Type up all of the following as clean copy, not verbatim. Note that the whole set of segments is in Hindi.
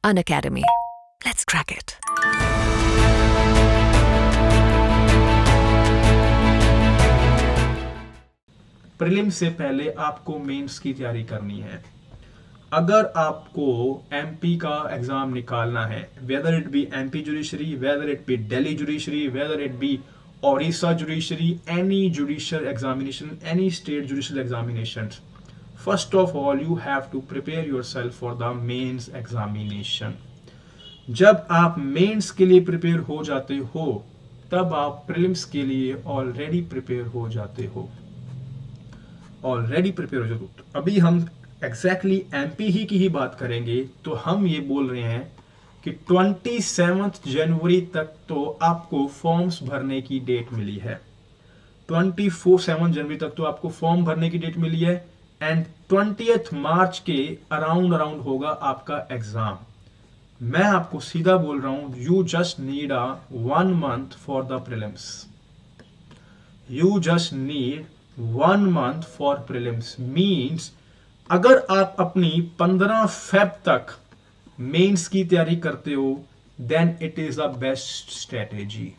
Unacademy. Let's crack it. Prelim से पहले आपको मेंस की तैयारी करनी है। अगर आपको एमपी का एग्जाम निकालना है, whether it be MP judiciary, whether it be Delhi judiciary, whether it be Odisha judiciary, any judicial examination, any state judicial examination, first of all you have to prepare yourself for the mains examination. जब आप मेंस के लिए प्रिपेयर हो जाते हो तब आप प्रीलिम्स के लिए ऑलरेडी प्रिपेयर हो जाते हो। तो अभी हम एग्जैक्टली एमपी ही की बात करेंगे। तो हम ये बोल रहे हैं कि 27 जनवरी तक तो आपको फॉर्म्स भरने की डेट मिली है। 7 जनवरी तक तो आपको फॉर्म भरने की डेट मिली है एंड 20 मार्च के अराउंड होगा आपका एग्जाम। मैं आपको सीधा बोल रहा हूं, you just need 1 month for the prelims. You just need 1 month for prelims means अगर आप अपनी 15 फेब तक मेंस की तैयारी करते हो then it is the best strategy.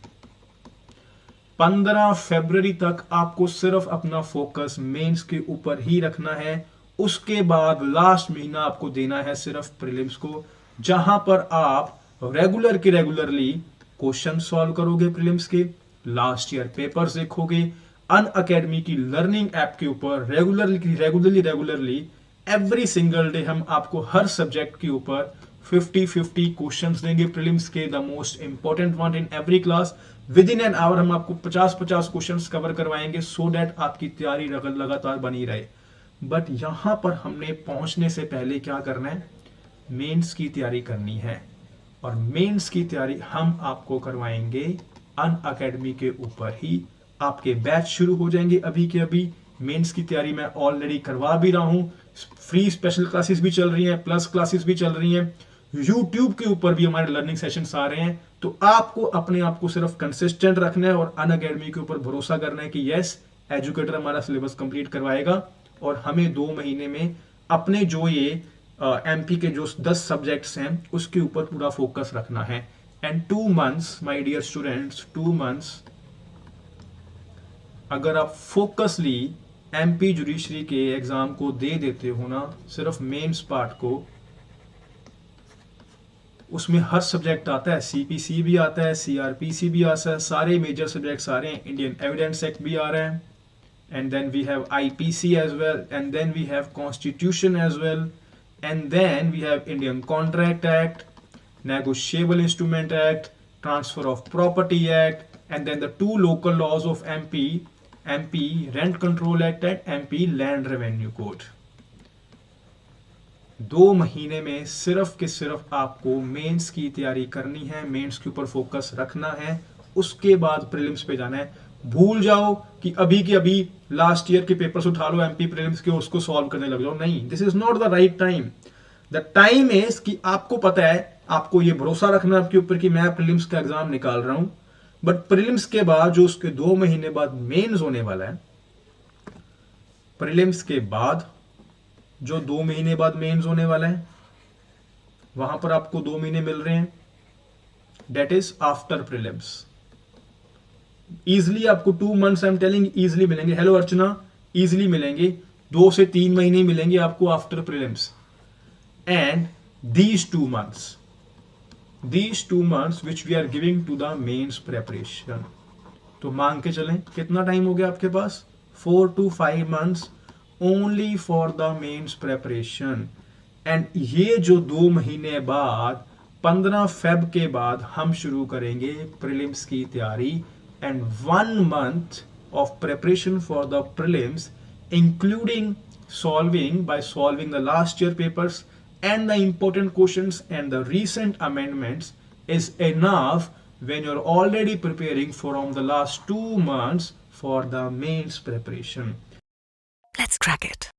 15 फरवरी तक आपको सिर्फ अपना फोकस मेंस के ऊपर ही रखना है। उसके बाद लास्ट महीना आपको देना है सिर्फ प्रीलिम्स को, जहां पर आप रेगुलरली क्वेश्चन सॉल्व करोगे प्रीलिम्स के, लास्ट ईयर पेपर्स देखोगे, अनअकैडमी की लर्निंग ऐप के ऊपर रेगुलरली एवरी सिंगल डे हम आपको हर सब्जेक्ट के ऊपर 50-50 क्वेश्चंस देंगे प्रीलिम्स के, the most important one in every class. With in an hour हम आपको 50-50 क्वेश्चंस कवर करवाएंगे सो दैट आपकी तैयारी लगातार बनी रहे। बट यहां पर हमने पहुंचने से पहले क्या करना है, मेंस की तैयारी करनी है। और मेंस की तैयारी हम आपको करवाएंगे अनअकैडमी के ऊपर ही। आपके बैच शुरू हो जाएंगे अभी के अभी। मेंस की तैयारी मैं ऑलरेडी करवा भी रहा हूं, फ्री स्पेशल क्लासेस भी चल रही हैं, प्लस क्लासेस भी चल रही हैं, यूट्यूब के ऊपर भी हमारे लर्निंग सेशंस आ रहे हैं। तो आपको अपने आप को सिर्फ कंसिस्टेंट रखना है और अनअकैडमी के ऊपर भरोसा करना है कि यस एजुकेटर हमारा सिलेबस कंप्लीट करवाएगा और हमें 2 महीने में अपने जो ये एमपी के जो 10 सब्जेक्ट्स हैं उसके ऊपर पूरा फोकस रखना है। And 2 months my dear students, 2 months अगर आप फोकसली एमपी जुडिशरी के एग्जाम को दे देते हो ना, सिर्फ मेंस पार्ट को, उसमें हर सब्जेक्ट आता है, सीपीसी भी आता है, सीआरपीसी भी आता है, सारे मेजर सब्जेक्ट्स आ रहे हैं, इंडियन एविडेंस एक्ट भी आ रहा है, and then we have IPC as well, and then we have constitution as well, and then we have Indian contract act, negotiable instrument act, transfer of property act, and then the 2 local laws of MP rent control act and MP land revenue code. 2 महीने में सिर्फ के सिर्फ आपको मेंस की तैयारी करनी है, मेंस के ऊपर फोकस रखना है, उसके बाद प्रीलिम्स पे जाना है। भूल जाओ कि अभी के अभी लास्ट ईयर के पेपर्स उठा लो एमपी प्रीलिम्स के, उसको सॉल्व करने लग जाओ। नहीं, this is not the right time. The time is कि आपको पता है, आपको ये भरोसा रखना है आपके ऊपर कि मैं प्रीलिम्स का एग्जाम निकाल रहा हूं, बट प्रीलिम्स के बाद जो उसके 2 महीने बाद मेंस होने वाला है, प्रीलिम्स के बाद जो 2 महीने बाद मेंस होने वाला है, वहां पर आपको 2 महीने मिल रहे हैं, that is after prelims. Easily आपको 2 months I am telling easily मिलेंगे। हेलो अर्चना, इजिली मिलेंगे, 2 से 3 महीने मिलेंगे आपको after prelims. And these 2 months which we are giving to the mains preparation, तो मान के चलें कितना टाइम हो गया आपके पास, 4 to 5 months only for the mains preparation। And ये जो 2 महीने बाद 15 फेब के बाद हम शुरू करेंगे प्रीलिम्स की तैयारी। And 1 month of preparation for the prelims including solving the last year papers and the important questions and the recent amendments is enough when you're already preparing from the last 2 months for the mains preparation. Let's crack it.